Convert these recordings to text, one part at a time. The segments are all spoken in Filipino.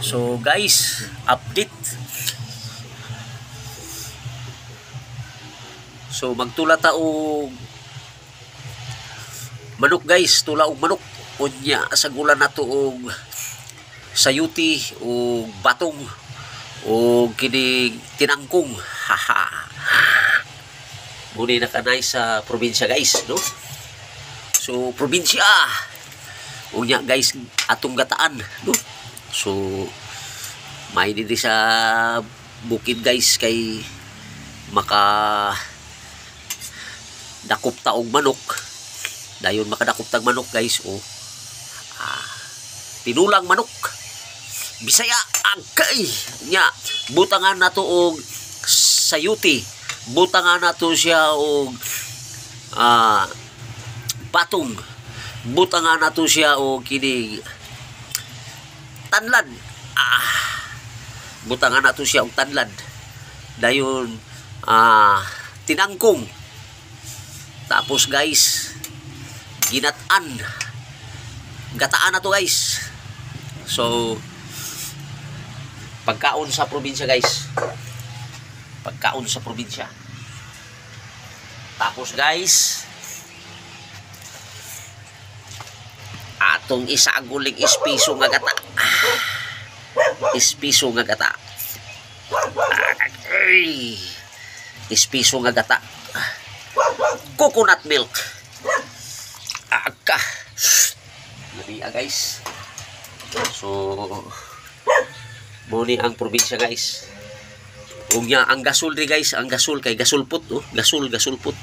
So guys, update. So magtula ta og manok guys, tula og manok. Unya sa gulan nato og sayuti og batong og kini tinangkong. Haha. Muna na kanay sa probinsya guys, no? So probinsya. Unya guys, atong gataan, no? So may diri sa bukid guys kay maka dakop ta og manok. Dayon makadakop tag manok guys, oh. Tinulang manok. Bisaya agkay nya butangan nato og sayuti. Butangan nato siya og patong. Butangan nato siya og kini tanlad. Butangan nato siya og tanlad. Dayon tinangkong. Tapos guys, ginatan. Gataan na to guys. So pagkaon sa probinsya guys. Pagkaon sa probinsya. Tapos guys, atong isaguling ispiso nga gata. Ispiso nga gata. Ispiso nga gata. Coconut milk. Aka. Nabiya guys. So muni ang probinsya guys. Unya ang gasol ri guys, ang gasol kay gasulpot, oh. Gasulpot.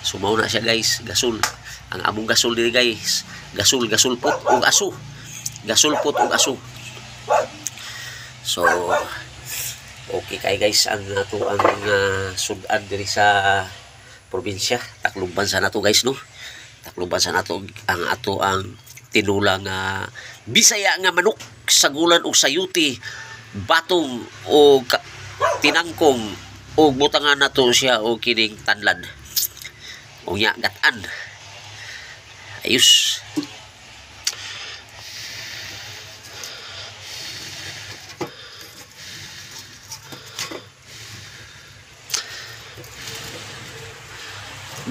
So mao na siya guys, gasol. Ang among gasol diri guys, gasulpot ug aso. Gasulpot ug aso. So okay kay guys ang ato ang sudan diri sa probinsya. Takluban sa nato guys, no. Takluban sa nato ang ato ang tinulang Bisaya nga manok sa gulan og sayuti, batong o tinangkong o butangan nato siya o kining tanlan. O nya gatan. Ayos.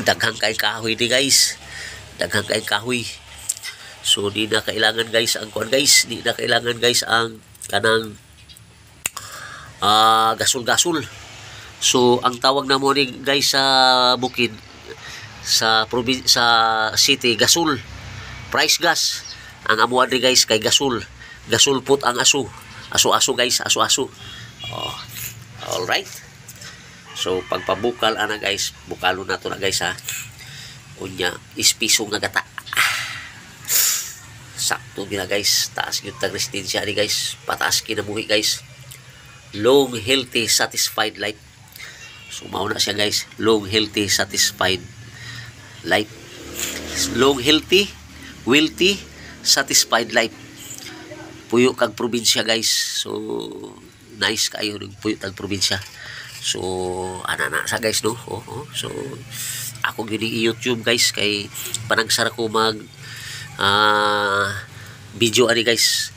Daghang kay kahoy di guys. Daghang kay kahoy. So di na kailangan guys ang kuan guys, di na kailangan guys ang kanang gasol-gasol. So ang tawag na mo ni guys sa bukid sa sa city, gasol. Price gas. Ang amo adri guys kay gasol. Gasulpot ang aso. Aso-aso guys, aso-aso. Oh. All right. So pagpabukal ana guys, bukalo nato na guys ha. Unya ispiso nga gata. Sakto gina guys, taas gyud tag resistensya ni guys, pataas kinabuhi guys. Long, healthy, satisfied life. So mao na siya guys, long, healthy, satisfied life. Long, healthy, wealthy, satisfied life. Puyo kag probinsya guys. So nice kayo ng puyo kag probinsya. So ana na sa guys, no. So ako gyud i-YouTube guys kay panagsara ko mag video ani guys.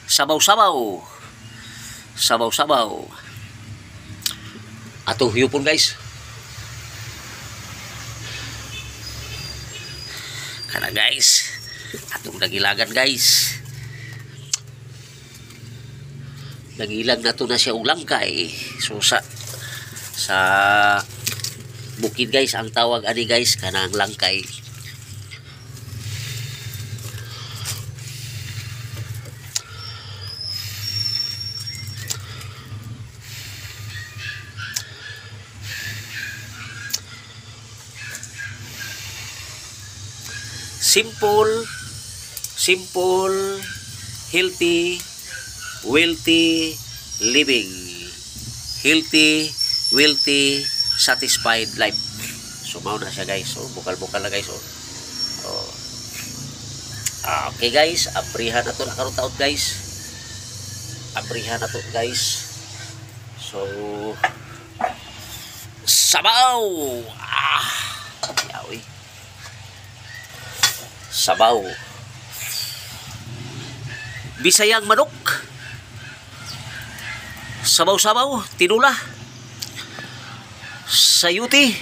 Sabaw-sabaw. Atong hiyupon guys. Kana guys. Atong nagilagan guys. Nagilag na to na siya og langkay. So sa bukid guys ang tawag ani guys kanang langkay. Simple, healthy, wealthy living. Healthy, wealthy, satisfied life. So mao na siya guys. So bukal-bukal na guys. Okay guys, abrihan na to na karong taon guys. Abrihan na to guys. So sabaw. Yawi. Sabaw. Bisayang manok. sabaw-sabaw, tinula, sayuti,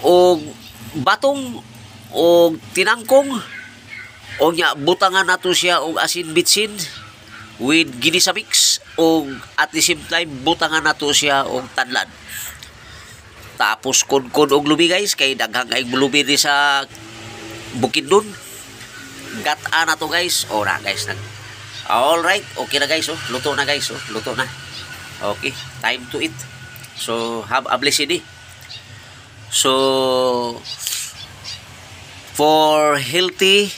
o batong, o tinangkong, o nya butangan nato siya og asin bitsin with ginisa mix, o at the same time butangan nato siya og tanlan. Tapos kun og lubi guys, kay daghang ay lubi ni sa Bukidnon. Gata na to guys. Ora guys. Alright. Okay na guys. Oh. Luto na guys. Oh. Luto na. Okay. Time to eat. So, have a blessed day. So, for healthy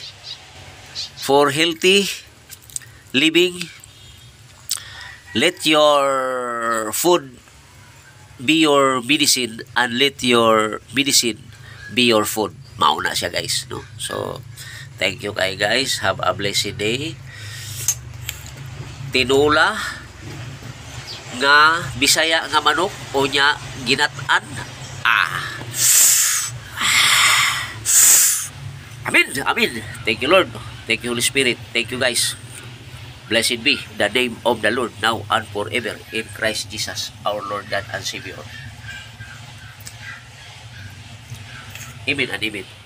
living, let your food be your medicine and let your medicine be your food. Mauna siya guys, no? So, thank you kay guys. Have a blessed day. Tinula nga Bisaya nga manok o nya ginatan. Amen. Amen. Thank you Lord. Thank you Holy Spirit. Thank you guys. Blessed be the name of the Lord now and forever in Christ Jesus our Lord God and Savior. Amen and amen.